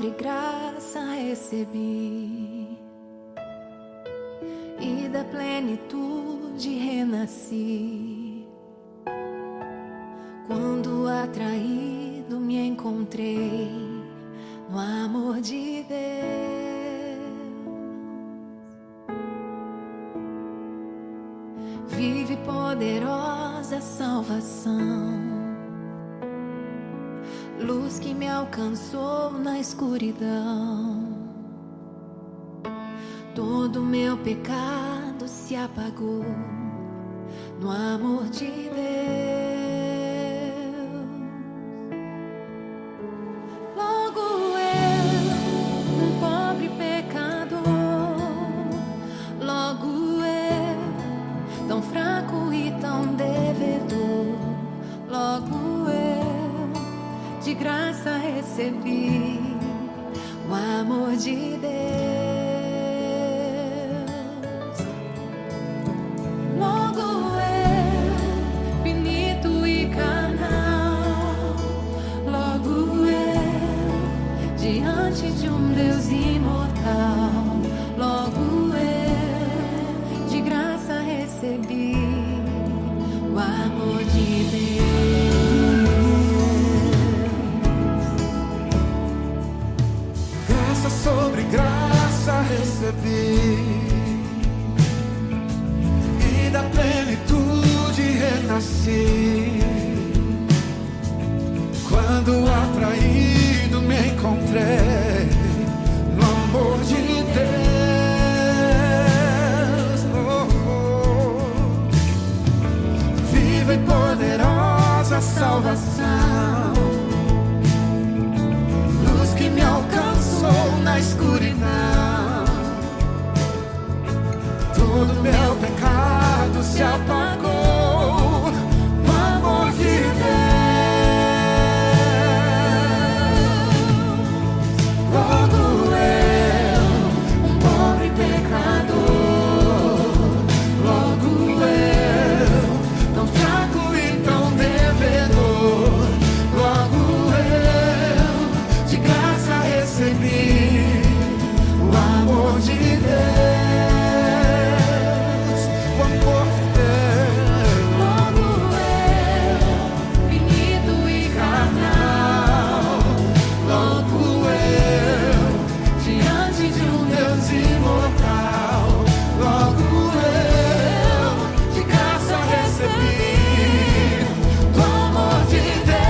sobre graça recebi, e da plenitude renasci. Quando atraído me encontrei no amor de Deus. Vive poderosa salvação, luz que me alcançou na escuridão. Todo meu pecado se apagou no amor de Deus. Logo eu, um pobre pecador, logo eu, tão fraco e tão devedor, logo eu, de graça recebi o amor de Deus. Logo eu, finito e carnal, logo eu, diante de um Deus imortal, logo eu, de graça recebi o amor de Deus. Sobre graça recebi, e da plenitude renasci. Quando atraído me encontrei no amor de Deus. Viva e poderosa salvação, luz que me alcançou na escuridão. Todo meu pecado se apagou no amor de Deus. Logo eu, um pobre pecador, logo eu, tão fraco e tão devedor, logo eu, de graça recebi o amor de Deus. O amor de Deus. Logo eu, finito e carnal, logo eu, diante de um Deus imortal, logo eu, de graça recebi o amor de Deus.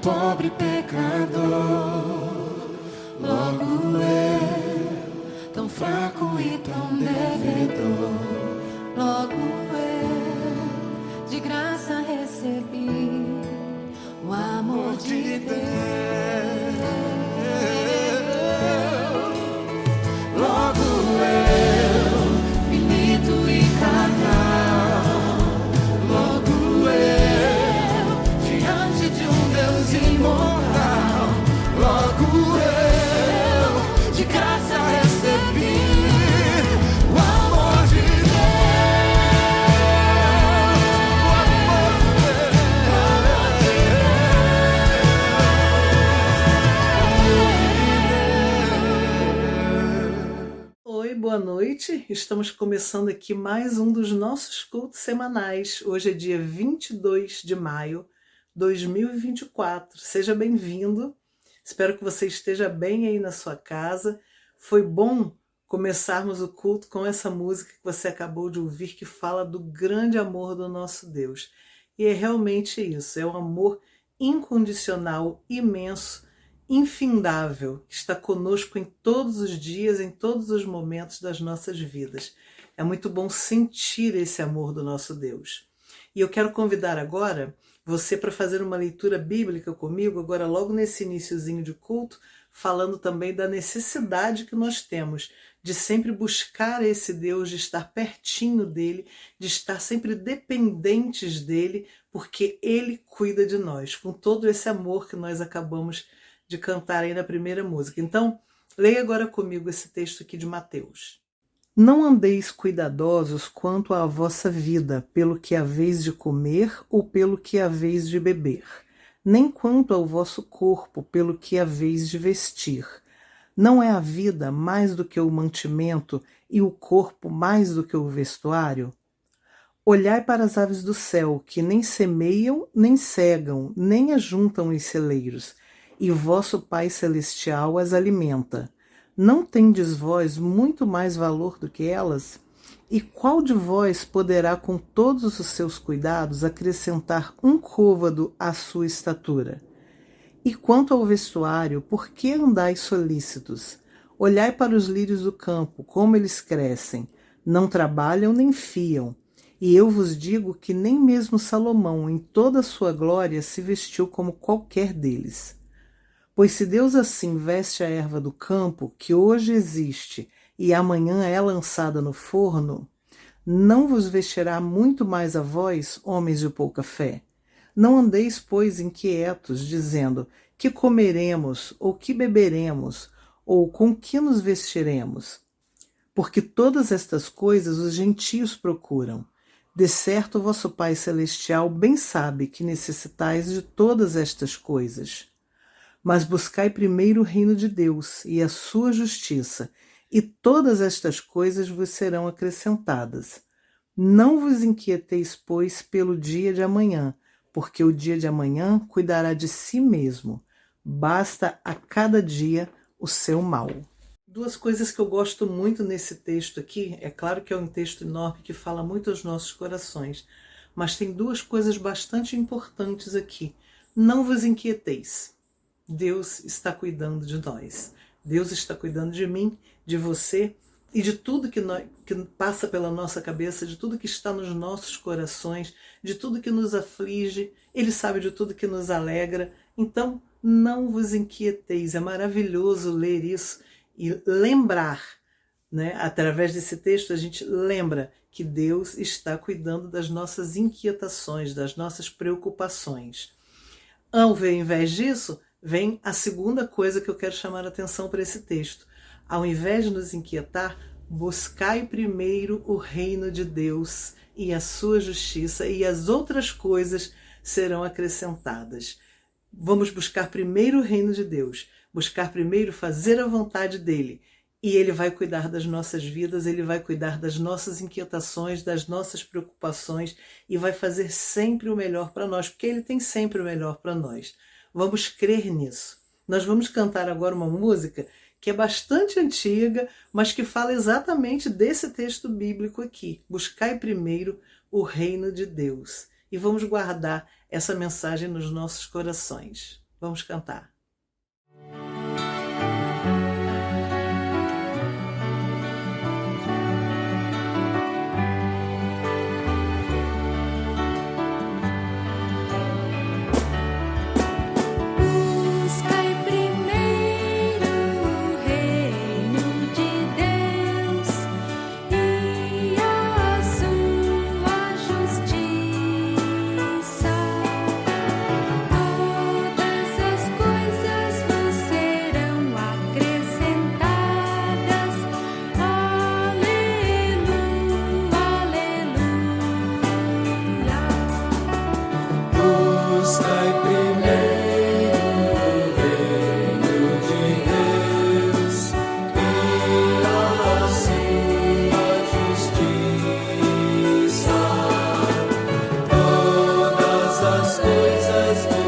Pobre pecador, logo eu, tão fraco e tão devedor, Logo eu, de graça recebi o amor de Deus. Logo eu, finito e carnal, logo eu, diante de um Deus imortal, logo eu, de graça recebi o amor de Oi, boa noite. Estamos começando aqui mais um dos nossos cultos semanais. Hoje é dia 22 de maio de 2024. Seja bem-vindo. Espero que você esteja bem aí na sua casa. Foi bom começarmos o culto com essa música que você acabou de ouvir, que fala do grande amor do nosso Deus. E é realmente isso, é um amor incondicional, imenso, infindável, que está conosco em todos os dias, em todos os momentos das nossas vidas. É muito bom sentir esse amor do nosso Deus. E eu quero convidar agora você para fazer uma leitura bíblica comigo, agora logo nesse iniciozinho de culto, falando também da necessidade que nós temos de sempre buscar esse Deus, de estar pertinho dele, de estar sempre dependentes dele, porque ele cuida de nós, com todo esse amor que nós acabamos de cantar aí na primeira música. Então, leia agora comigo esse texto aqui de Mateus. Não andeis cuidadosos quanto à vossa vida, pelo que haveis de comer ou pelo que haveis de beber, nem quanto ao vosso corpo, pelo que haveis de vestir. Não é a vida mais do que o mantimento e o corpo mais do que o vestuário? Olhai para as aves do céu, que nem semeiam, nem cegam, nem ajuntam em celeiros, e vosso Pai Celestial as alimenta. Não tendes vós muito mais valor do que elas? E qual de vós poderá, com todos os seus cuidados, acrescentar um côvado à sua estatura? E quanto ao vestuário, por que andais solícitos? Olhai para os lírios do campo, como eles crescem. Não trabalham nem fiam. E eu vos digo que nem mesmo Salomão, em toda a sua glória, se vestiu como qualquer deles. Pois se Deus assim veste a erva do campo, que hoje existe e amanhã é lançada no forno, não vos vestirá muito mais a vós, homens de pouca fé? Não andeis, pois, inquietos, dizendo: que comeremos, ou que beberemos, ou com que nos vestiremos? Porque todas estas coisas os gentios procuram. De certo, o vosso Pai Celestial bem sabe que necessitais de todas estas coisas. Mas buscai primeiro o reino de Deus e a sua justiça, e todas estas coisas vos serão acrescentadas. Não vos inquieteis, pois, pelo dia de amanhã, porque o dia de amanhã cuidará de si mesmo. Basta a cada dia o seu mal. Duas coisas que eu gosto muito nesse texto aqui, é claro que é um texto enorme que fala muito aos nossos corações, mas tem duas coisas bastante importantes aqui. Não vos inquieteis. Deus está cuidando de nós. Deus está cuidando de mim, de você e de tudo que passa pela nossa cabeça, de tudo que está nos nossos corações, de tudo que nos aflige. Ele sabe de tudo que nos alegra. Então, não vos inquieteis. É maravilhoso ler isso e lembrar, né? Através desse texto a gente lembra que Deus está cuidando das nossas inquietações, das nossas preocupações. Ao invés disso, vem a segunda coisa que eu quero chamar a atenção para esse texto. Ao invés de nos inquietar, buscai primeiro o reino de Deus e a sua justiça, e as outras coisas serão acrescentadas. Vamos buscar primeiro o reino de Deus, buscar primeiro fazer a vontade dele, e ele vai cuidar das nossas vidas, ele vai cuidar das nossas inquietações, das nossas preocupações, e vai fazer sempre o melhor para nós, porque ele tem sempre o melhor para nós. Vamos crer nisso. Nós vamos cantar agora uma música que é bastante antiga, mas que fala exatamente desse texto bíblico aqui. Buscai primeiro o reino de Deus. E vamos guardar essa mensagem nos nossos corações. Vamos cantar.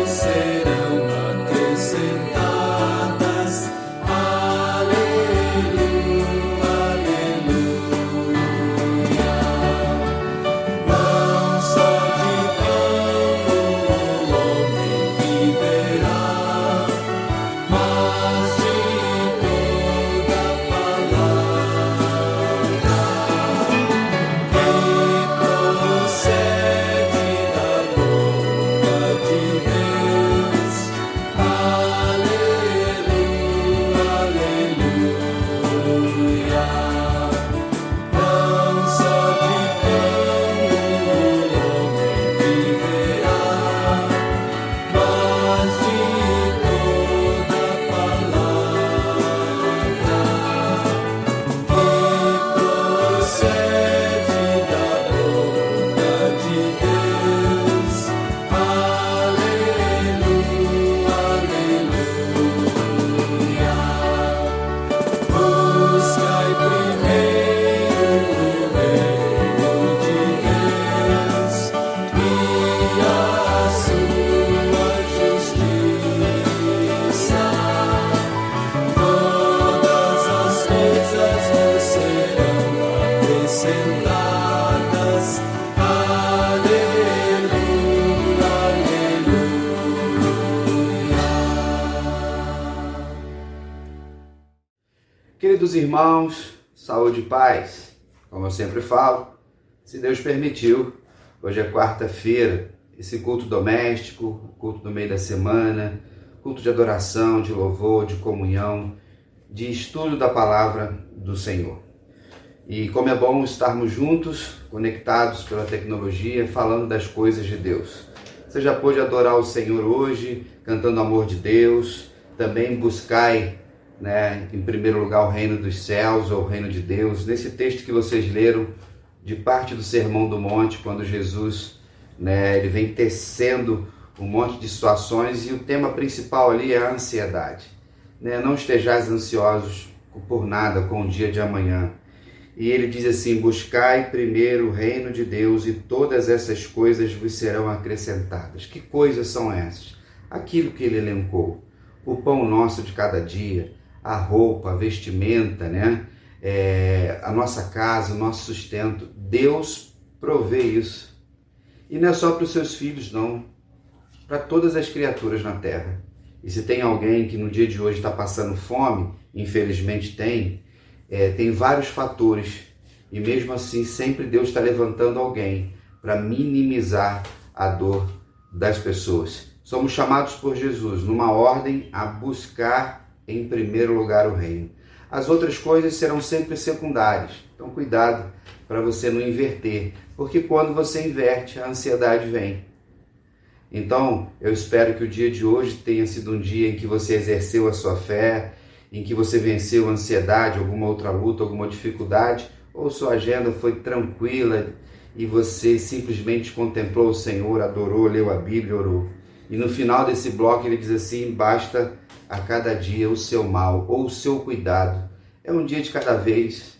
Serão acrescentadas. Aleluia. Queridos irmãos, saúde e paz. Como eu sempre falo, se Deus permitiu, hoje é quarta-feira, esse culto doméstico, culto no meio da semana, culto de adoração, de louvor, de comunhão, de estudo da palavra do Senhor. E como é bom estarmos juntos, conectados pela tecnologia, falando das coisas de Deus. Você já pôde adorar o Senhor hoje, cantando o amor de Deus, também buscai, em primeiro lugar o reino dos céus ou o reino de Deus. Nesse texto que vocês leram, de parte do Sermão do Monte, quando Jesus ele vem tecendo um monte de situações, e o tema principal ali é a ansiedade. Não estejais ansiosos por nada com o dia de amanhã. E ele diz assim: buscai primeiro o reino de Deus e todas essas coisas vos serão acrescentadas. Que coisas são essas? Aquilo que ele elencou: o pão nosso de cada dia, a roupa, a vestimenta, a nossa casa, o nosso sustento. Deus provê isso. E não é só para os seus filhos, não. Para todas as criaturas na terra. E se tem alguém que no dia de hoje está passando fome, infelizmente tem vários fatores. E mesmo assim, sempre Deus está levantando alguém para minimizar a dor das pessoas. Somos chamados por Jesus numa ordem a buscar em primeiro lugar o reino. As outras coisas serão sempre secundárias. Então cuidado para você não inverter, porque quando você inverte, a ansiedade vem. Então eu espero que o dia de hoje tenha sido um dia em que você exerceu a sua fé, em que você venceu a ansiedade, alguma outra luta, alguma dificuldade, ou sua agenda foi tranquila e você simplesmente contemplou o Senhor, adorou, leu a Bíblia, orou. E no final desse bloco ele diz assim: basta a cada dia o seu mal ou o seu cuidado. É um dia de cada vez.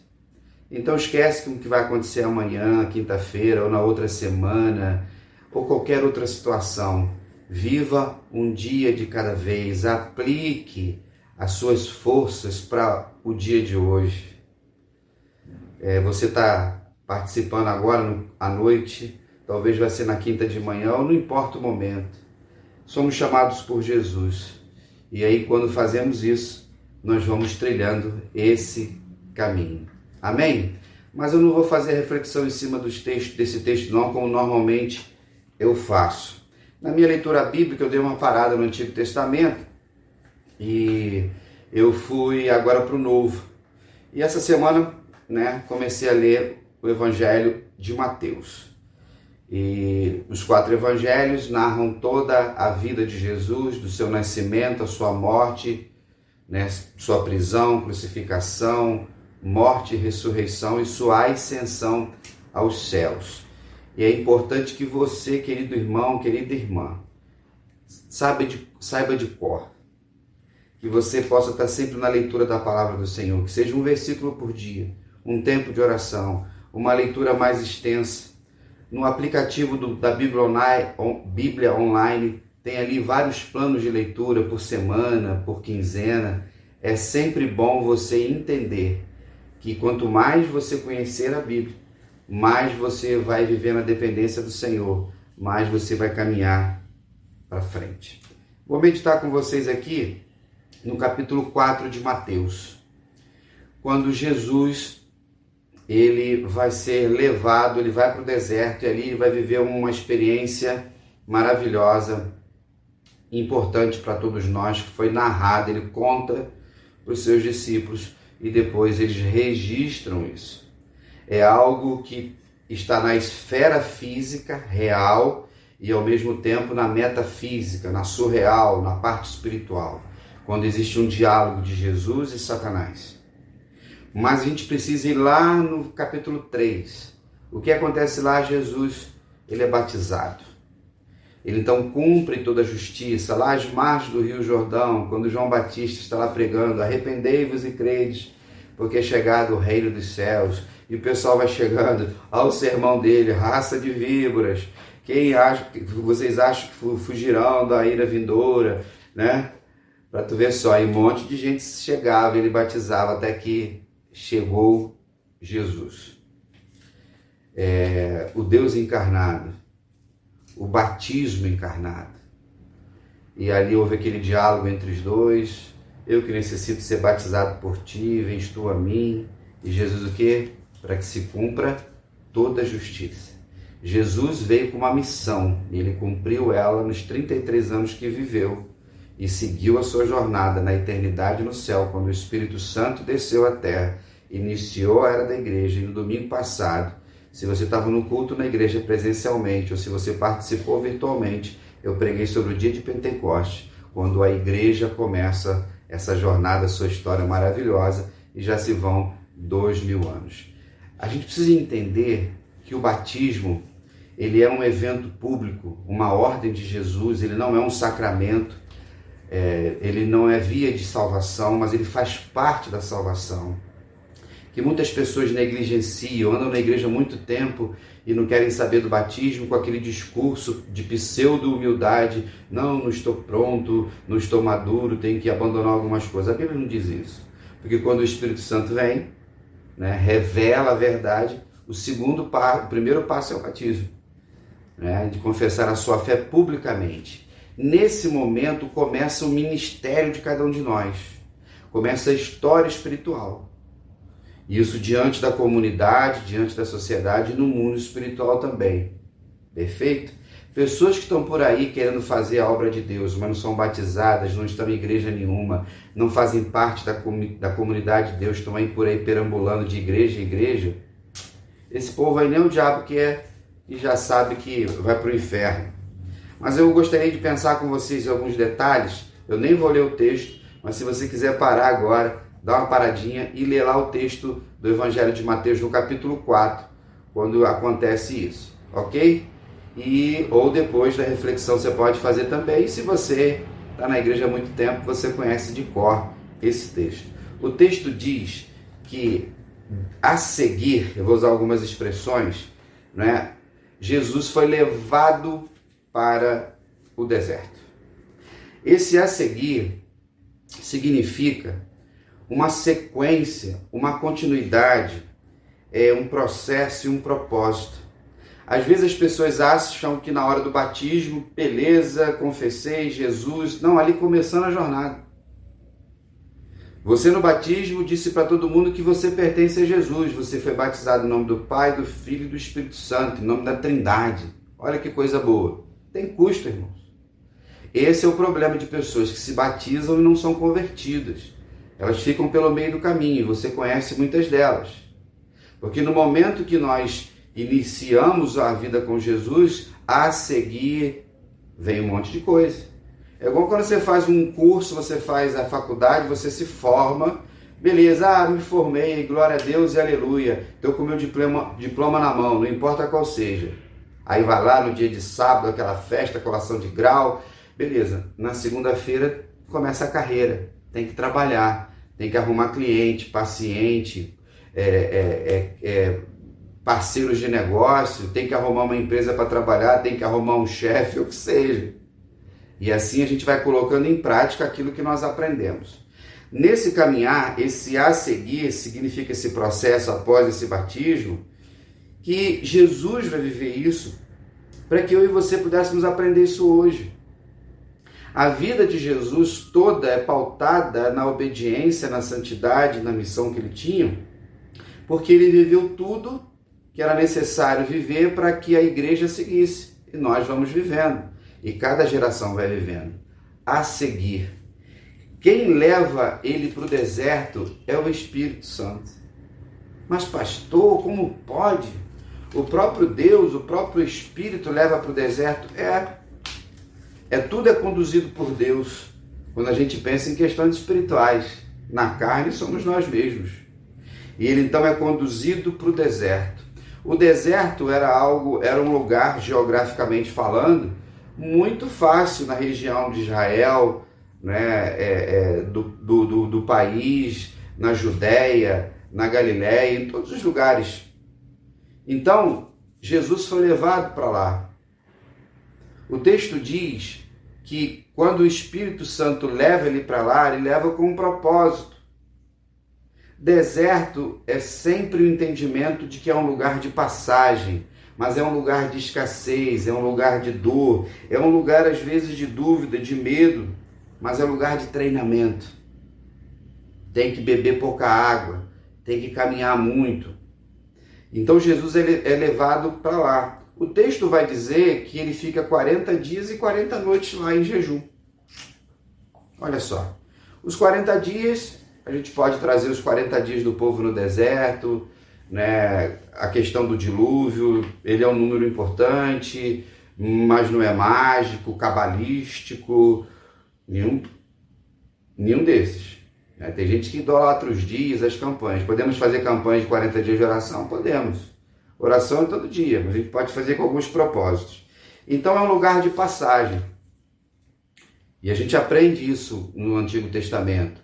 Então esquece o que vai acontecer amanhã, quinta-feira, ou na outra semana, ou qualquer outra situação. Viva um dia de cada vez. Aplique as suas forças para o dia de hoje. Você está participando agora à noite, talvez vai ser na quinta de manhã, ou não importa o momento. Somos chamados por Jesus. E aí, quando fazemos isso, nós vamos trilhando esse caminho. Amém? Mas eu não vou fazer reflexão em cima desse texto não, como normalmente eu faço. Na minha leitura bíblica, eu dei uma parada no Antigo Testamento e eu fui agora para o Novo. E essa semana, comecei a ler o Evangelho de Mateus. E os 4 evangelhos narram toda a vida de Jesus, do seu nascimento, a sua morte, sua prisão, crucificação, morte e ressurreição e sua ascensão aos céus. E é importante que você, querido irmão, querida irmã, saiba de cor, que você possa estar sempre na leitura da palavra do Senhor, que seja um versículo por dia, um tempo de oração, uma leitura mais extensa. No aplicativo da Bíblia Online, tem ali vários planos de leitura por semana, por quinzena. É sempre bom você entender que quanto mais você conhecer a Bíblia, mais você vai viver na dependência do Senhor, mais você vai caminhar para frente. Vou meditar com vocês aqui no capítulo 4 de Mateus, quando Jesus ele vai ser levado, ele vai para o deserto e ali ele vai viver uma experiência maravilhosa, importante para todos nós, que foi narrada. Ele conta para os seus discípulos e depois eles registram isso. É algo que está na esfera física, real, e ao mesmo tempo na metafísica, na surreal, na parte espiritual, quando existe um diálogo de Jesus e Satanás. Mas a gente precisa ir lá no capítulo 3. O que acontece lá? Jesus, ele é batizado. Ele então cumpre toda a justiça. Lá às margens do Rio Jordão, quando João Batista está lá pregando: arrependei-vos e credes, porque é chegado o reino dos céus. E o pessoal vai chegando ao sermão dele: raça de víboras, vocês acham que fugirão da ira vindoura, Para tu ver só, aí um monte de gente chegava, ele batizava, até que chegou Jesus, o Deus encarnado, o batismo encarnado. E ali houve aquele diálogo entre os dois, Eu que necessito ser batizado por ti, vens tu a mim. E Jesus o quê? Para que se cumpra toda a justiça. Jesus veio com uma missão e ele cumpriu ela nos 33 anos que viveu e seguiu a sua jornada na eternidade no céu, quando o Espírito Santo desceu à terra, iniciou a era da igreja. E no domingo passado, se você estava no culto na igreja presencialmente ou se você participou virtualmente, eu preguei sobre o dia de Pentecostes, quando a igreja começa essa jornada, sua história maravilhosa, e já se vão 2000 anos. A gente precisa entender que o batismo, ele é um evento público, uma ordem de Jesus, ele não é um sacramento, ele não é via de salvação, mas ele faz parte da salvação. Que muitas pessoas negligenciam, andam na igreja há muito tempo e não querem saber do batismo com aquele discurso de pseudo-humildade. Não estou pronto, não estou maduro, tenho que abandonar algumas coisas. A Bíblia não diz isso. Porque quando o Espírito Santo vem, né, revela a verdade, o primeiro passo é o batismo, né, de confessar a sua fé publicamente. Nesse momento começa o ministério de cada um de nós. Começa a história espiritual. Isso diante da comunidade, diante da sociedade e no mundo espiritual também. Perfeito? Pessoas que estão por aí querendo fazer a obra de Deus, mas não são batizadas, não estão em igreja nenhuma, não fazem parte da comunidade de Deus, estão aí por aí perambulando de igreja em igreja. Esse povo aí nem o diabo quer e já sabe que vai para o inferno. Mas eu gostaria de pensar com vocês em alguns detalhes. Eu nem vou ler o texto, mas se você quiser parar agora, dá uma paradinha e lê lá o texto do Evangelho de Mateus no capítulo 4, quando acontece isso, ok? Ou depois da reflexão você pode fazer também. E se você está na igreja há muito tempo, você conhece de cor esse texto. O texto diz que a seguir, eu vou usar algumas expressões, né? Jesus foi levado para o deserto. Esse a seguir significa uma sequência, uma continuidade, um processo e um propósito. Às vezes as pessoas acham que na hora do batismo, beleza, confessei Jesus. Não, ali começando a jornada. Você no batismo disse para todo mundo que você pertence a Jesus. Você foi batizado em nome do Pai, do Filho e do Espírito Santo, em nome da Trindade. Olha que coisa boa. Tem custo, irmãos. Esse é o problema de pessoas que se batizam e não são convertidas. Elas ficam pelo meio do caminho e você conhece muitas delas. Porque no momento que nós iniciamos a vida com Jesus, a seguir vem um monte de coisa. É igual quando você faz um curso, você faz a faculdade, você se forma, beleza, me formei, glória a Deus e aleluia, estou com meu diploma na mão, não importa qual seja. Aí vai lá no dia de sábado, aquela festa, colação de grau, beleza. Na segunda-feira começa a carreira, tem que trabalhar, tem que arrumar cliente, paciente, parceiros de negócio, tem que arrumar uma empresa para trabalhar, tem que arrumar um chefe, o que seja. E assim a gente vai colocando em prática aquilo que nós aprendemos. Nesse caminhar, esse a seguir significa esse processo após esse batismo, que Jesus vai viver isso para que eu e você pudéssemos aprender isso hoje. A vida de Jesus toda é pautada na obediência, na santidade, na missão que ele tinha, porque ele viveu tudo que era necessário viver para que a igreja seguisse. E nós vamos vivendo. E cada geração vai vivendo. A seguir. Quem leva ele para o deserto é o Espírito Santo. Mas pastor, como pode? O próprio Deus, o próprio Espírito leva para o deserto? Tudo é conduzido por Deus. Quando a gente pensa em questões espirituais. Na carne somos nós mesmos. E ele então é conduzido para o deserto. O deserto era um lugar, geograficamente falando, muito fácil na região de Israel, né, do país, na Judéia, na Galiléia, em todos os lugares. Então, Jesus foi levado para lá. O texto diz que quando o Espírito Santo leva ele para lá, ele leva com um propósito. Deserto é sempre o entendimento de que é um lugar de passagem, mas é um lugar de escassez, é um lugar de dor, é um lugar às vezes de dúvida, de medo, mas é um lugar de treinamento. tem que beber pouca água, tem que caminhar muito. Então Jesus é levado para lá. O texto vai dizer que ele fica 40 dias e 40 noites lá em jejum. Olha só, os 40 dias, a gente pode trazer os 40 dias do povo no deserto, né? A questão do dilúvio, ele é um número importante, mas não é mágico, cabalístico, nenhum desses. Tem gente que idolatra os dias, as campanhas. Podemos fazer campanhas de 40 dias de oração? Podemos. Oração é todo dia, mas a gente pode fazer com alguns propósitos. Então é um lugar de passagem. E a gente aprende isso no Antigo Testamento.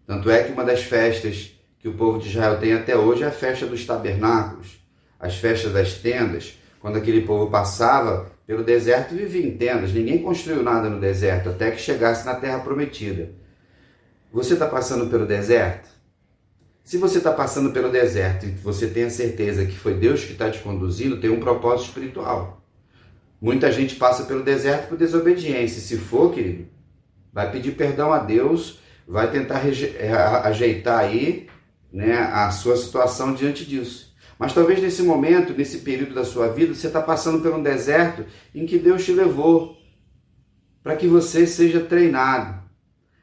Tanto é que uma das festas que o povo de Israel tem até hoje é a festa dos tabernáculos, as festas das tendas, quando aquele povo passava pelo deserto e vivia em tendas. Ninguém construiu nada no deserto até que chegasse na Terra Prometida. Você está passando pelo deserto? Se você está passando pelo deserto e você tem a certeza que foi Deus que está te conduzindo, tem um propósito espiritual. Muita gente passa pelo deserto por desobediência. Se for, querido, vai pedir perdão a Deus, vai tentar ajeitar aí, né, a sua situação diante disso. Mas talvez nesse momento, nesse período da sua vida, você está passando por um deserto em que Deus te levou para que você seja treinado,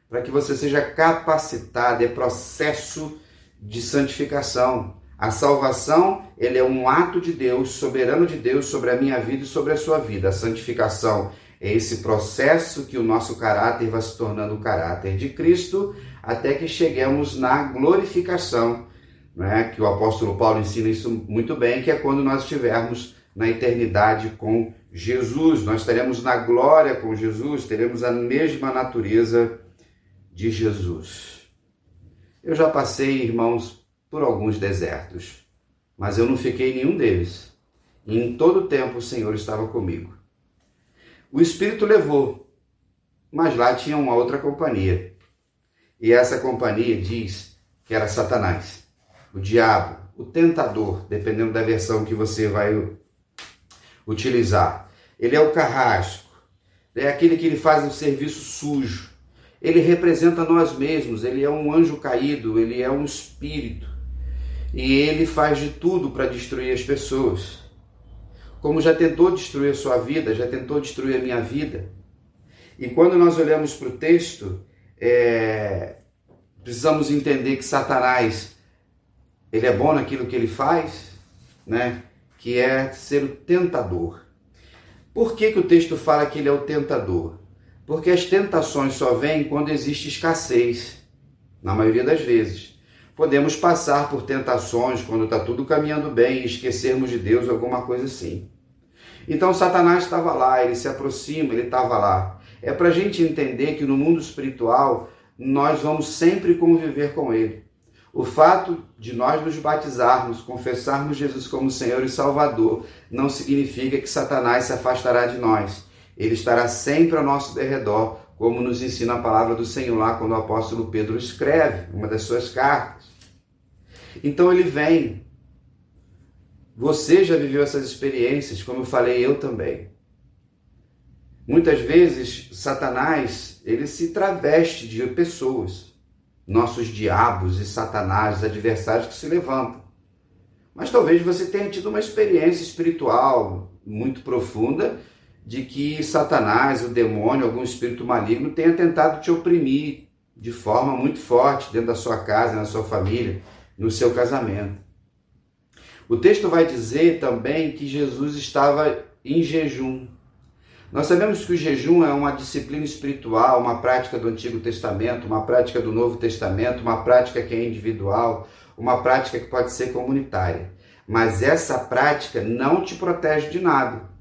para que você seja capacitado. É processo de santificação. A salvação, ele é um ato de Deus, soberano de Deus sobre a minha vida e sobre a sua vida. A santificação é esse processo que o nosso caráter vai se tornando o caráter de Cristo, até que cheguemos na glorificação, né? Que o apóstolo Paulo ensina isso muito bem, que é quando nós estivermos na eternidade com Jesus. Nós estaremos na glória com Jesus, teremos a mesma natureza de Jesus. Eu já passei, irmãos, por alguns desertos, mas eu não fiquei em nenhum deles. E em todo o tempo o Senhor estava comigo. O Espírito levou, mas lá tinha uma outra companhia. E essa companhia diz que era Satanás, o diabo, o tentador, dependendo da versão que você vai utilizar. Ele é o carrasco, é aquele que ele faz um serviço sujo. Ele representa nós mesmos, ele é um anjo caído, ele é um espírito. E ele faz de tudo para destruir as pessoas. Como já tentou destruir a sua vida, já tentou destruir a minha vida. E quando nós olhamos para o texto, precisamos entender que Satanás, ele é bom naquilo que ele faz, né? Que é ser o tentador. Por que o texto fala que ele é o tentador? Porque as tentações só vêm quando existe escassez, na maioria das vezes. Podemos passar por tentações quando está tudo caminhando bem e esquecermos de Deus, alguma coisa assim. Então Satanás estava lá, ele se aproxima, ele estava lá. É para a gente entender que no mundo espiritual nós vamos sempre conviver com ele. O fato de nós nos batizarmos, confessarmos Jesus como Senhor e Salvador, não significa que Satanás se afastará de nós. Ele estará sempre ao nosso derredor, como nos ensina a palavra do Senhor lá quando o apóstolo Pedro escreve uma das suas cartas. Então ele vem. Você já viveu essas experiências, como eu falei, eu também. Muitas vezes, Satanás, ele se traveste de pessoas, nossos diabos e Satanás, adversários que se levantam. Mas talvez você tenha tido uma experiência espiritual muito profunda, de que Satanás, o demônio, algum espírito maligno tenha tentado te oprimir de forma muito forte dentro da sua casa, na sua família, no seu casamento. O texto vai dizer também que Jesus estava em jejum. Nós sabemos que o jejum é uma disciplina espiritual, uma prática do Antigo Testamento, uma prática do Novo Testamento, uma prática que é individual, uma prática que pode ser comunitária. Mas essa prática não te protege de nada.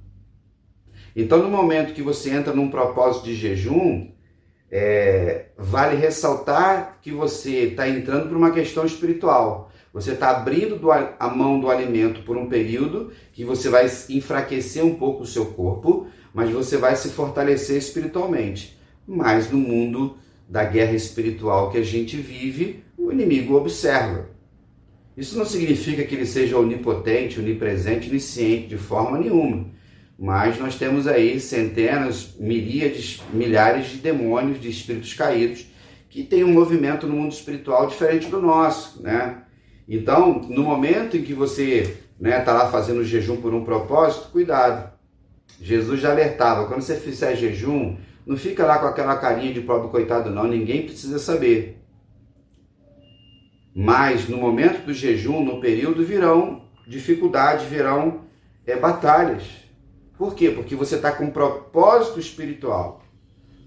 Então, no momento que você entra num propósito de jejum, vale ressaltar que você está entrando por uma questão espiritual. Você está abrindo a mão do alimento por um período que você vai enfraquecer um pouco o seu corpo, mas você vai se fortalecer espiritualmente. Mas no mundo da guerra espiritual que a gente vive, o inimigo observa. Isso não significa que ele seja onipotente, onipresente, onisciente de forma nenhuma. Mas nós temos aí centenas, miríades, milhares de demônios, de espíritos caídos, que tem um movimento no mundo espiritual diferente do nosso, né? Então, no momento em que você está lá fazendo jejum por um propósito, cuidado. Jesus já alertava, quando você fizer jejum, não fica lá com aquela carinha de pobre coitado não, ninguém precisa saber. Mas no momento do jejum, no período, virão dificuldades, virão batalhas. Por quê? Porque você está com um propósito espiritual.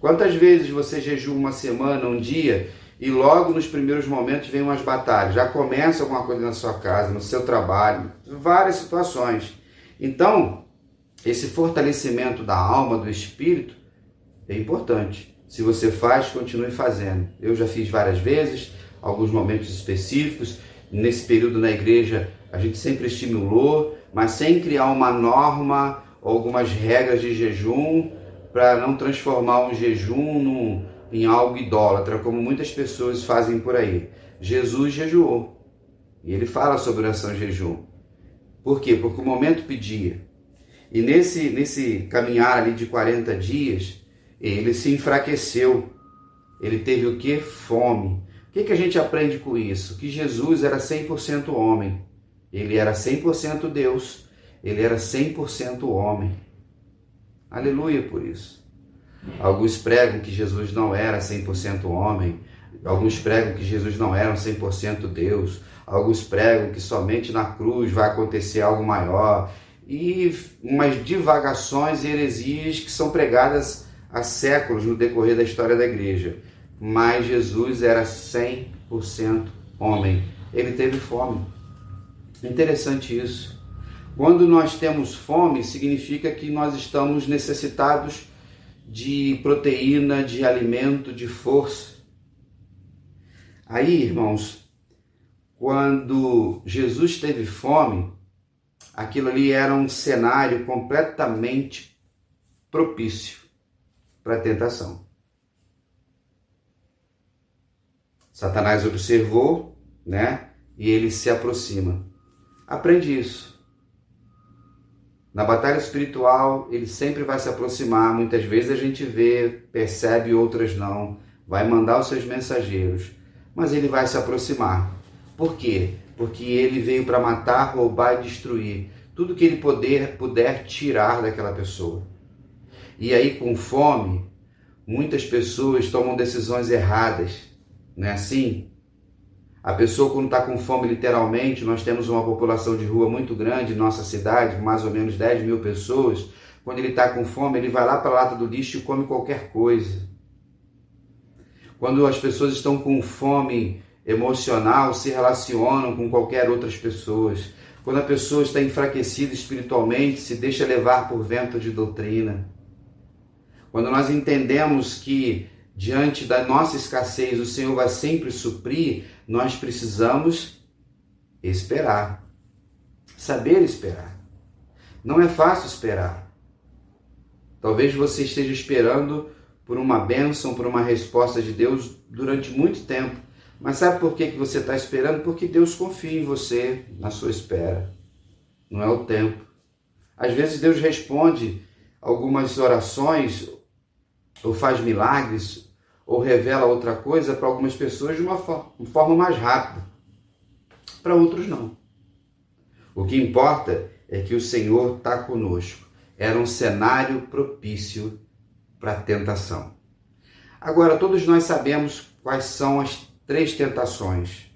Quantas vezes você jejua uma semana, um dia, e logo nos primeiros momentos vem umas batalhas, já começa alguma coisa na sua casa, no seu trabalho, várias situações. Então, esse fortalecimento da alma, do espírito, é importante. Se você faz, continue fazendo. Eu já fiz várias vezes, alguns momentos específicos. Nesse período na igreja, a gente sempre estimulou, mas sem criar uma norma ou algumas regras de jejum para não transformar um jejum em algo idólatra, como muitas pessoas fazem por aí. Jesus jejuou. E ele fala sobre oração e jejum. Por quê? Porque o momento pedia. E nesse caminhar ali de 40 dias, ele se enfraqueceu. Ele teve o quê? Fome. O que a gente aprende com isso? Que Jesus era 100% homem. Ele era 100% Deus. Ele era 100% homem. Aleluia por isso. Alguns pregam que Jesus não era 100% homem. Alguns pregam que Jesus não era 100% Deus. Alguns pregam que somente na cruz vai acontecer algo maior. E umas divagações e heresias que são pregadas há séculos no decorrer da história da igreja. Mas Jesus era 100% homem. Ele teve fome. Interessante isso. Quando nós temos fome, significa que nós estamos necessitados de proteína, de alimento, de força. Aí, irmãos, quando Jesus teve fome, aquilo ali era um cenário completamente propício para a tentação. Satanás observou, e ele se aproxima. Aprende isso. Na batalha espiritual, ele sempre vai se aproximar. Muitas vezes a gente vê, percebe, outras não. Vai mandar os seus mensageiros. Mas ele vai se aproximar. Por quê? Porque ele veio para matar, roubar e destruir. Tudo que ele puder tirar daquela pessoa. E aí, com fome, muitas pessoas tomam decisões erradas. Não é assim? A pessoa, quando está com fome, literalmente, nós temos uma população de rua muito grande em nossa cidade, mais ou menos 10 mil pessoas. Quando ele está com fome, ele vai lá para a lata do lixo e come qualquer coisa. Quando as pessoas estão com fome emocional, se relacionam com qualquer outras pessoas. Quando a pessoa está enfraquecida espiritualmente, se deixa levar por vento de doutrina. Quando nós entendemos que diante da nossa escassez o Senhor vai sempre suprir, nós precisamos esperar. Saber esperar. Não é fácil esperar. Talvez você esteja esperando por uma bênção, por uma resposta de Deus durante muito tempo. Mas sabe por que você está esperando? Porque Deus confia em você, na sua espera. Não é o tempo. Às vezes Deus responde algumas orações, ou faz milagres, ou revela outra coisa para algumas pessoas de uma forma mais rápida. Para outros não. O que importa é que o Senhor está conosco. Era um cenário propício para a tentação. Agora, todos nós sabemos quais são as 3 tentações.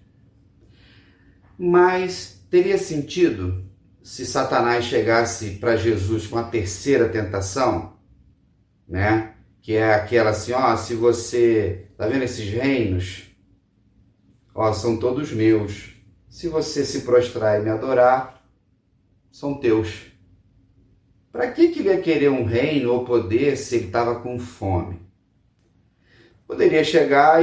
Mas teria sentido se Satanás chegasse para Jesus com a 3ª tentação, que é aquela assim, se você, tá vendo esses reinos? São todos meus. Se você se prostrar e me adorar, são teus. Para que ele ia querer um reino ou poder se ele estava com fome? Poderia chegar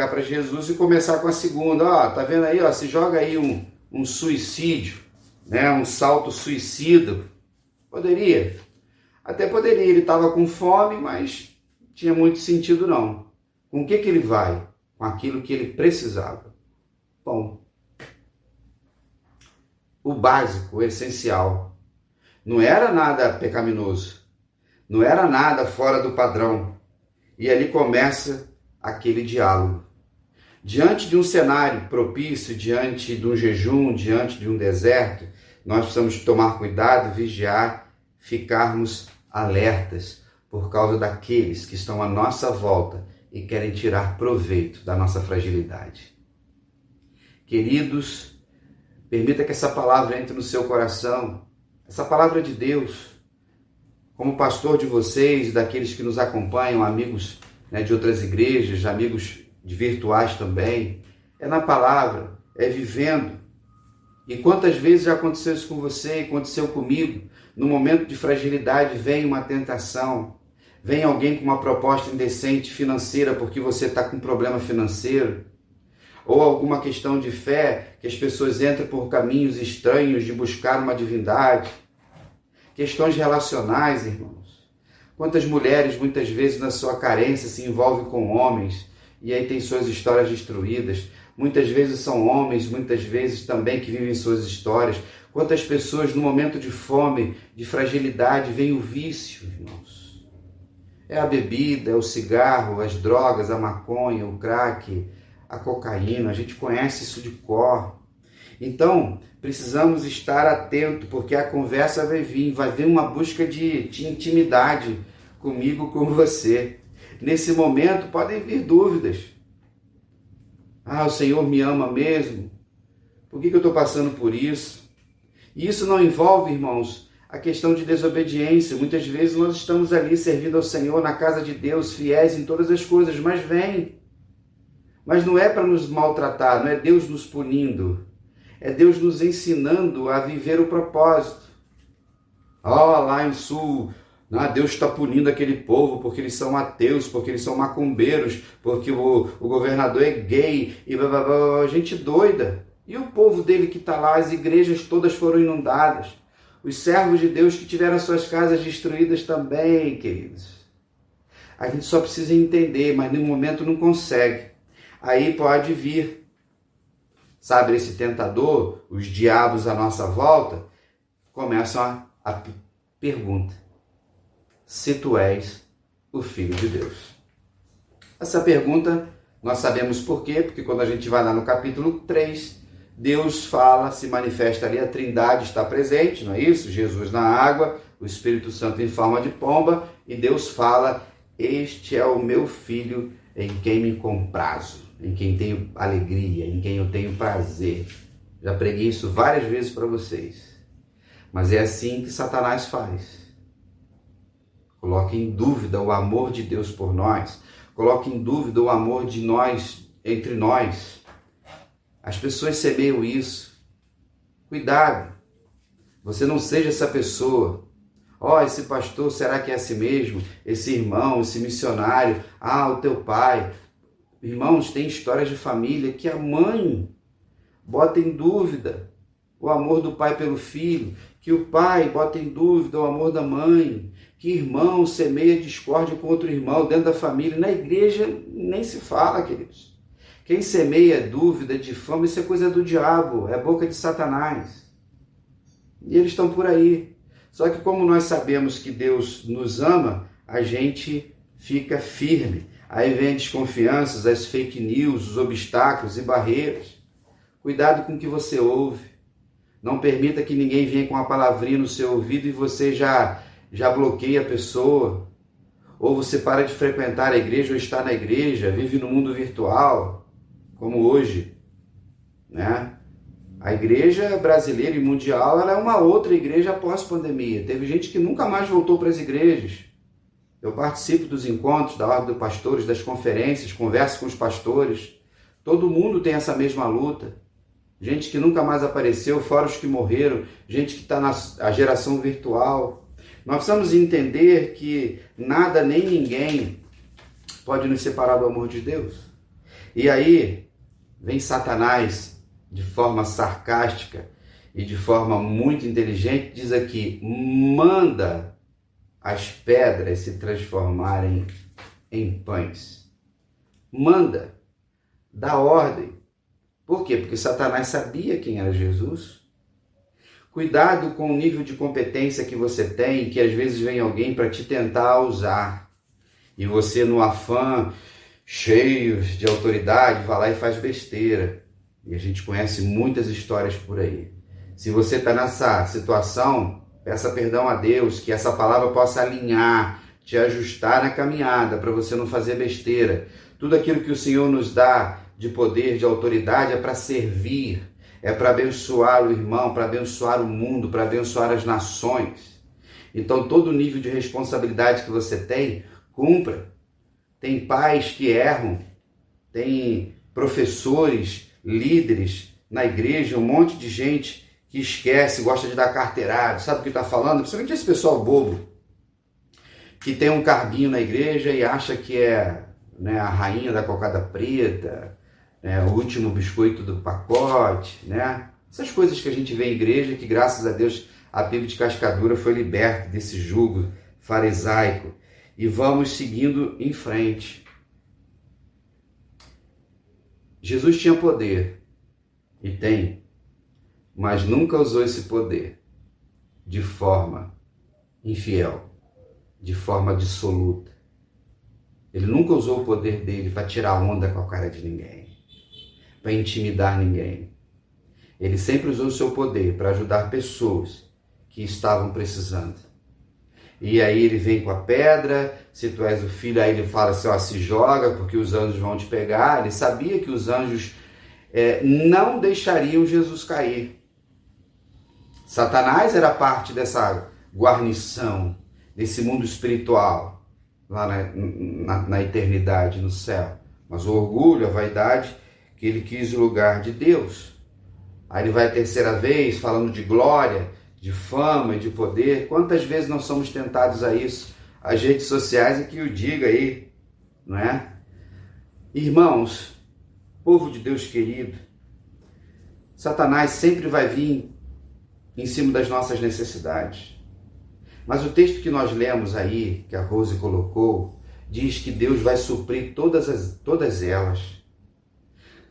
para Jesus e começar com a 2ª. Tá vendo aí? Se joga aí um suicídio, um salto suicida. Poderia. Até poderia. Ele estava com fome, mas não tinha muito sentido não. Com o que ele vai? Com aquilo que ele precisava. Bom, o básico, o essencial. Não era nada pecaminoso. Não era nada fora do padrão. E ali começa aquele diálogo. Diante de um cenário propício, diante de um jejum, diante de um deserto, nós precisamos tomar cuidado, vigiar, ficarmos alertas por causa daqueles que estão à nossa volta e querem tirar proveito da nossa fragilidade. Queridos, permita que essa palavra entre no seu coração, essa palavra de Deus, como pastor de vocês, daqueles que nos acompanham, amigos, né, de outras igrejas, amigos de virtuais também, é na palavra, é vivendo. E quantas vezes já aconteceu isso com você, aconteceu comigo, no momento de fragilidade vem uma tentação, vem alguém com uma proposta indecente financeira porque você está com um problema financeiro, ou alguma questão de fé, que as pessoas entram por caminhos estranhos de buscar uma divindade, questões relacionais, irmãos. Quantas mulheres muitas vezes na sua carência se envolvem com homens e aí tem suas histórias destruídas. Muitas vezes são homens, muitas vezes também que vivem suas histórias. Quantas pessoas no momento de fome, de fragilidade, vem o vício, irmãos. É a bebida, é o cigarro, as drogas, a maconha, o crack, a cocaína. A gente conhece isso de cor. Então, precisamos estar atentos, porque a conversa vai vir uma busca de intimidade comigo, com você. Nesse momento podem vir dúvidas. O Senhor me ama mesmo? Por que eu estou passando por isso? E isso não envolve, irmãos, a questão de desobediência. Muitas vezes nós estamos ali servindo ao Senhor na casa de Deus, fiéis em todas as coisas, mas vem. Mas não é para nos maltratar, não é Deus nos punindo. É Deus nos ensinando a viver o propósito. Lá em Sul, Deus está punindo aquele povo porque eles são ateus, porque eles são macumbeiros, porque o governador é gay, e blá, blá, blá, gente doida. E o povo dele que está lá, as igrejas todas foram inundadas. Os servos de Deus que tiveram suas casas destruídas também, queridos. A gente só precisa entender, mas no momento não consegue. Aí pode vir, sabe, esse tentador, os diabos à nossa volta, começam a pergunta: se tu és o Filho de Deus? Essa pergunta nós sabemos por quê, porque quando a gente vai lá no capítulo 3, Deus fala, se manifesta ali, a Trindade está presente, não é isso? Jesus na água, o Espírito Santo em forma de pomba, e Deus fala: este é o meu Filho em quem me comprazo, em quem tenho alegria, em quem eu tenho prazer. Já preguei isso várias vezes para vocês. Mas é assim que Satanás faz. Coloque em dúvida o amor de Deus por nós. Coloque em dúvida o amor de nós, entre nós. As pessoas semeiam isso. Cuidado. Você não seja essa pessoa. Esse pastor, será que é assim mesmo? Esse irmão, esse missionário. O teu pai. Irmãos, tem histórias de família que a mãe bota em dúvida o amor do pai pelo filho, que o pai bota em dúvida o amor da mãe, que irmão semeia discórdia com outro irmão dentro da família. Na igreja nem se fala, queridos. Quem semeia dúvida, difama, isso é coisa do diabo, é boca de Satanás. E eles estão por aí. Só que como nós sabemos que Deus nos ama, a gente fica firme. Aí vem as desconfianças, as fake news, os obstáculos e barreiras. Cuidado com o que você ouve. Não permita que ninguém venha com uma palavrinha no seu ouvido e você já bloqueia a pessoa. Ou você para de frequentar a igreja ou está na igreja, vive no mundo virtual, como hoje, né? A igreja brasileira e mundial, ela é uma outra igreja após pandemia. Teve gente que nunca mais voltou para as igrejas. Eu participo dos encontros da Ordem dos Pastores, das conferências, converso com os pastores. Todo mundo tem essa mesma luta. Gente que nunca mais apareceu, fora os que morreram, gente que está na geração virtual. Nós precisamos entender que nada nem ninguém pode nos separar do amor de Deus. E aí vem Satanás de forma sarcástica e de forma muito inteligente, diz aqui: manda as pedras se transformarem em pães. Manda, dá ordem. Por quê? Porque Satanás sabia quem era Jesus. Cuidado com o nível de competência que você tem, que às vezes vem alguém para te tentar usar. E você, no afã, cheios de autoridade, vai lá e faz besteira. E a gente conhece muitas histórias por aí. Se você está nessa situação, peça perdão a Deus, que essa palavra possa alinhar, te ajustar na caminhada, para você não fazer besteira. Tudo aquilo que o Senhor nos dá de poder, de autoridade, é para servir, é para abençoar o irmão, para abençoar o mundo, para abençoar as nações. Então, todo nível de responsabilidade que você tem, cumpra. Tem pais que erram, tem professores, líderes na igreja, um monte de gente que esquece, gosta de dar carteirada, sabe o que está falando? Principalmente esse pessoal bobo, que tem um carguinho na igreja e acha que é, né, a rainha da cocada preta, né, o último biscoito do pacote, né? Essas coisas que a gente vê em igreja, que graças a Deus a Bíblia de Cascadura foi liberta desse jugo farisaico. E vamos seguindo em frente. Jesus tinha poder, e tem, mas nunca usou esse poder de forma infiel, de forma dissoluta. Ele nunca usou o poder dele para tirar onda com a cara de ninguém, para intimidar ninguém. Ele sempre usou o seu poder para ajudar pessoas que estavam precisando. E aí ele vem com a pedra, se tu és o filho, aí ele fala assim, ó, se joga porque os anjos vão te pegar. Ele sabia que os anjos não deixariam Jesus cair. Satanás era parte dessa guarnição, desse mundo espiritual, lá na eternidade, no céu. Mas o orgulho, a vaidade, que ele quis o lugar de Deus. Aí ele vai a terceira vez falando de glória, de fama e de poder. Quantas vezes nós somos tentados a isso? As redes sociais é que o diga aí, não é? Irmãos, povo de Deus querido, Satanás sempre vai vir em cima das nossas necessidades. Mas o texto que nós lemos aí, que a Rose colocou, diz que Deus vai suprir todas elas.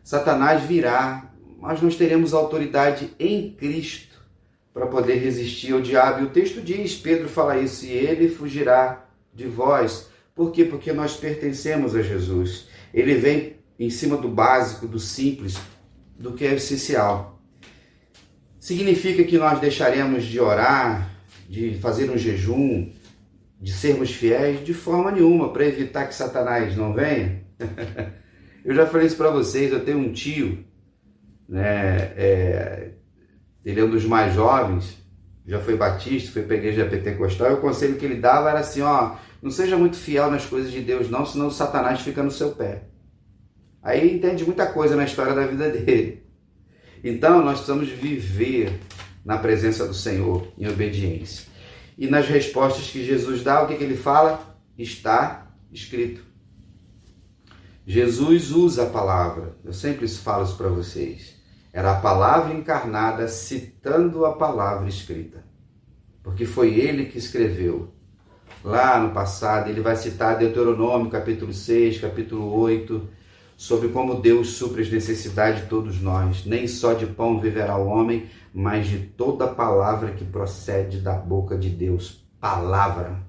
Satanás virá, mas nós teremos autoridade em Cristo para poder resistir ao diabo. E o texto diz, Pedro fala isso, e ele fugirá de vós. Por quê? Porque nós pertencemos a Jesus. Ele vem em cima do básico, do simples, do que é essencial. Significa que nós deixaremos de orar, de fazer um jejum, de sermos fiéis? De forma nenhuma, para evitar que Satanás não venha. Eu já falei isso para vocês, eu tenho um tio, né, ele é um dos mais jovens, já foi batista, foi para a igreja pentecostal, e o conselho que ele dava era assim, ó, não seja muito fiel nas coisas de Deus não, senão o Satanás fica no seu pé. Aí ele entende muita coisa na história da vida dele. Então nós precisamos viver na presença do Senhor, em obediência. E nas respostas que Jesus dá, o que ele fala? Está escrito. Jesus usa a palavra, eu sempre falo isso para vocês. Era a palavra encarnada citando a palavra escrita. Porque foi ele que escreveu. Lá no passado, ele vai citar Deuteronômio, capítulo 6, capítulo 8, sobre como Deus supre as necessidades de todos nós. Nem só de pão viverá o homem, mas de toda palavra que procede da boca de Deus. Palavra.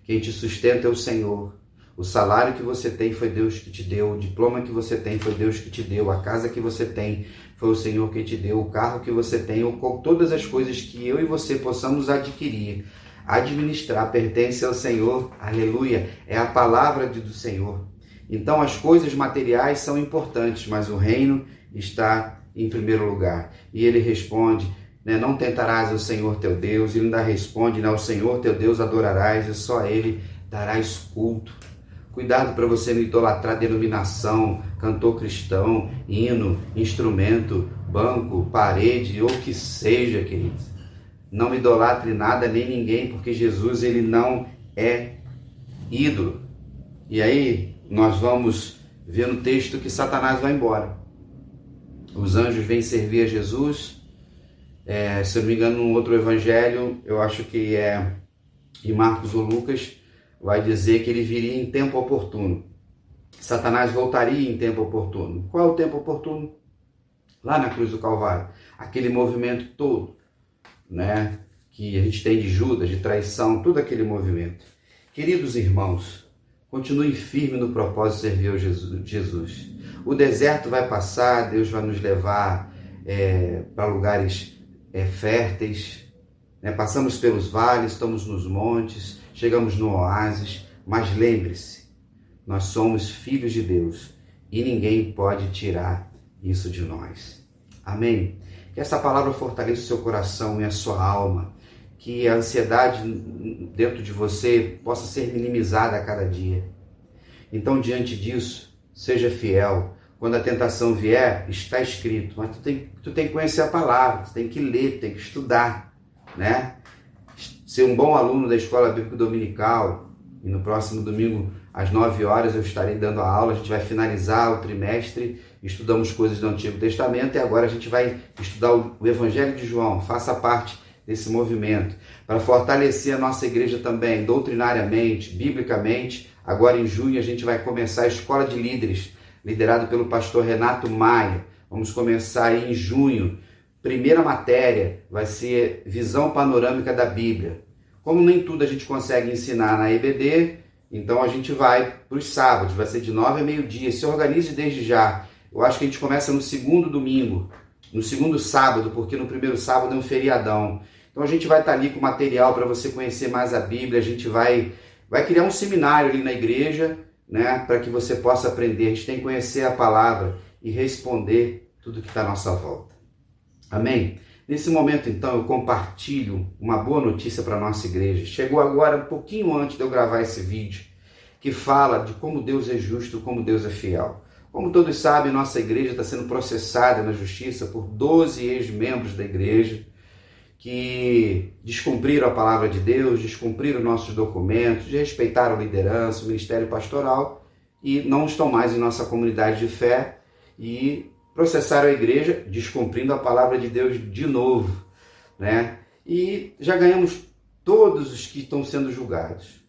Quem te sustenta é o Senhor. O salário que você tem foi Deus que te deu, o diploma que você tem foi Deus que te deu, a casa que você tem foi o Senhor que te deu, o carro que você tem, todas as coisas que eu e você possamos adquirir, administrar, pertence ao Senhor, aleluia, é a palavra do Senhor. Então as coisas materiais são importantes, mas o reino está em primeiro lugar. E ele responde, né, não tentarás o Senhor teu Deus, ele ainda responde, né, o Senhor teu Deus adorarás e só a ele darás culto. Cuidado para você não idolatrar denominação, cantor cristão, hino, instrumento, banco, parede, ou que seja, queridos. Não idolatre nada nem ninguém, porque Jesus ele não é ídolo. E aí nós vamos ver no texto que Satanás vai embora. Os anjos vêm servir a Jesus. Se eu não me engano, num outro evangelho, eu acho que é em Marcos ou Lucas, vai dizer que ele viria em tempo oportuno. Satanás voltaria em tempo oportuno. Qual é o tempo oportuno? Lá na cruz do Calvário. Aquele movimento todo, né, que a gente tem de Judas, de traição, todo aquele movimento. Queridos irmãos, Continue firme no propósito de servir ao Jesus. O deserto vai passar, Deus vai nos levar para lugares férteis, né? Passamos pelos vales, estamos nos montes, chegamos no oásis, mas lembre-se, nós somos filhos de Deus e ninguém pode tirar isso de nós. Amém? Que essa palavra fortaleça o seu coração e a sua alma, que a ansiedade dentro de você possa ser minimizada a cada dia. Então, diante disso, seja fiel. Quando a tentação vier, está escrito, mas tu tem que conhecer a palavra, tu tem que ler, tem que estudar, né? Ser um bom aluno da Escola Bíblica Dominical, e no próximo domingo, às 9 horas, eu estarei dando a aula, a gente vai finalizar o trimestre, estudamos coisas do Antigo Testamento, e agora a gente vai estudar o Evangelho de João. Faça parte desse movimento, para fortalecer a nossa igreja também, doutrinariamente, biblicamente. Agora em junho a gente vai começar a Escola de Líderes, liderado pelo pastor Renato Maia. Vamos começar aí em junho. Primeira matéria vai ser Visão Panorâmica da Bíblia. Como nem tudo a gente consegue ensinar na EBD, então a gente vai para os sábados, vai ser de 9 a meio-dia. Se organize desde já. Eu acho que a gente começa no segundo domingo, no segundo sábado, porque no primeiro sábado é um feriadão. Então a gente vai estar ali com material para você conhecer mais a Bíblia, a gente vai criar um seminário ali na igreja, né, para que você possa aprender. A gente tem que conhecer a palavra e responder tudo que está à nossa volta. Amém? Nesse momento, então, eu compartilho uma boa notícia para a nossa igreja. Chegou agora, um pouquinho antes de eu gravar esse vídeo, que fala de como Deus é justo, como Deus é fiel. Como todos sabem, nossa igreja está sendo processada na justiça por 12 ex-membros da igreja que descumpriram a palavra de Deus, descumpriram nossos documentos, desrespeitaram a liderança, o ministério pastoral e não estão mais em nossa comunidade de fé e processaram a igreja descumprindo a palavra de Deus de novo, né? E já ganhamos todos os que estão sendo julgados.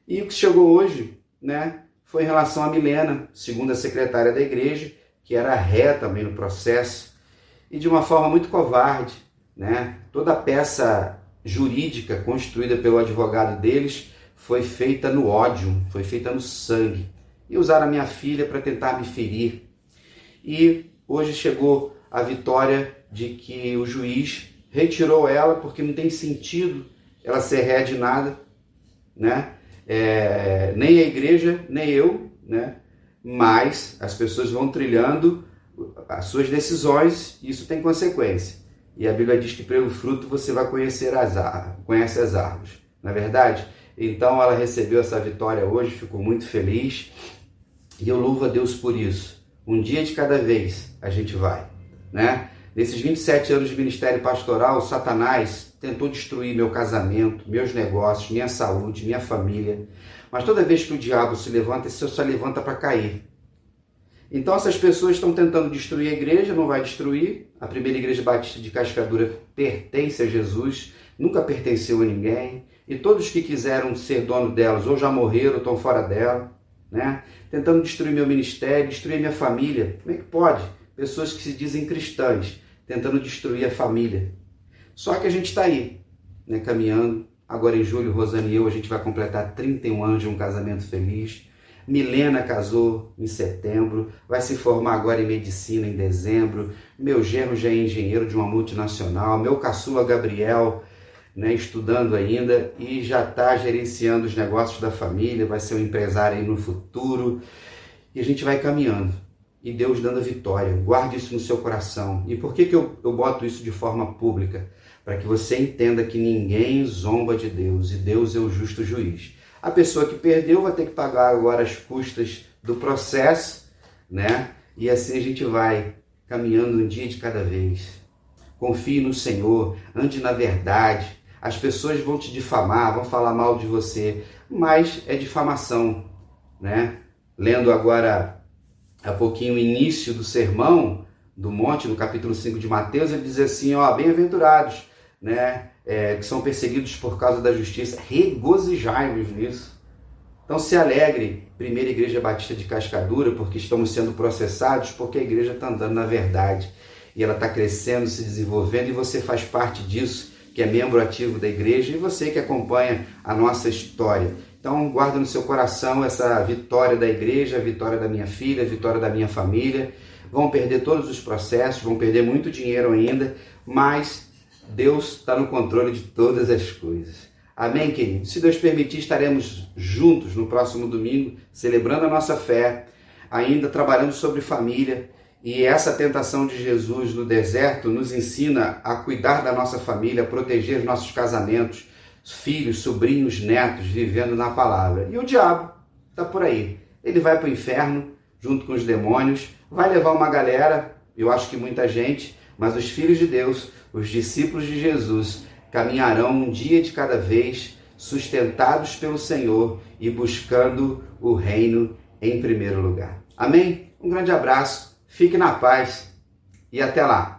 E o que chegou hoje, né, foi em relação a Milena, segunda secretária da igreja, que era ré também no processo, e de uma forma muito covarde, né? Toda a peça jurídica construída pelo advogado deles foi feita no ódio, foi feita no sangue. E usaram a minha filha para tentar me ferir. E hoje chegou a vitória de que o juiz retirou ela, porque não tem sentido ela ser ré de nada, né? Nem a igreja, nem eu, né? Mas as pessoas vão trilhando as suas decisões e isso tem consequência. E a Bíblia diz que pelo fruto você vai conhecer conhece as árvores, não é verdade? Então ela recebeu essa vitória hoje, ficou muito feliz e eu louvo a Deus por isso. Um dia de cada vez a gente vai, né? Nesses 27 anos de ministério pastoral, Satanás tentou destruir meu casamento, meus negócios, minha saúde, minha família. Mas toda vez que o diabo se levanta, ele só levanta para cair. Então essas pessoas estão tentando destruir a igreja, não vai destruir. A primeira igreja batista de Cascadura pertence a Jesus, nunca pertenceu a ninguém. E todos que quiseram ser dono delas ou já morreram ou estão fora dela, né? Tentando destruir meu ministério, destruir minha família. Como é que pode? Pessoas que se dizem cristãs, tentando destruir a família. Só que a gente está aí, né, caminhando. Agora em julho, Rosane e eu, a gente vai completar 31 anos de um casamento feliz. Milena casou em setembro, vai se formar agora em medicina em dezembro. Meu genro já é engenheiro de uma multinacional. Meu caçula Gabriel, né, estudando ainda e já está gerenciando os negócios da família, vai ser um empresário aí no futuro. E a gente vai caminhando. E Deus dando a vitória. Guarde isso no seu coração. E por que eu boto isso de forma pública? Para que você entenda que ninguém zomba de Deus e Deus é o justo juiz. A pessoa que perdeu vai ter que pagar agora as custas do processo, né? E assim a gente vai caminhando um dia de cada vez. Confie no Senhor, ande na verdade. As pessoas vão te difamar, vão falar mal de você, mas é difamação, né? Lendo agora há pouquinho o início do sermão do monte, no capítulo 5 de Mateus, ele diz assim, ó, bem-aventurados, né, que são perseguidos por causa da justiça, regozijai-vos nisso. Então se alegre, primeira igreja batista de Cascadura, porque estamos sendo processados, porque a igreja está andando na verdade, e ela está crescendo, se desenvolvendo, e você faz parte disso, que é membro ativo da igreja, e você que acompanha a nossa história. Então, guarda no seu coração essa vitória da igreja, a vitória da minha filha, a vitória da minha família. Vão perder todos os processos, vão perder muito dinheiro ainda, mas Deus está no controle de todas as coisas. Amém, querido? Se Deus permitir, estaremos juntos no próximo domingo, celebrando a nossa fé, ainda trabalhando sobre família. E essa tentação de Jesus no deserto nos ensina a cuidar da nossa família, a proteger nossos casamentos, filhos, sobrinhos, netos, vivendo na palavra. E o diabo está por aí. Ele vai para o inferno, junto com os demônios, vai levar uma galera, eu acho que muita gente, mas os filhos de Deus, os discípulos de Jesus, caminharão um dia de cada vez, sustentados pelo Senhor e buscando o reino em primeiro lugar. Amém? Um grande abraço, fique na paz e até lá!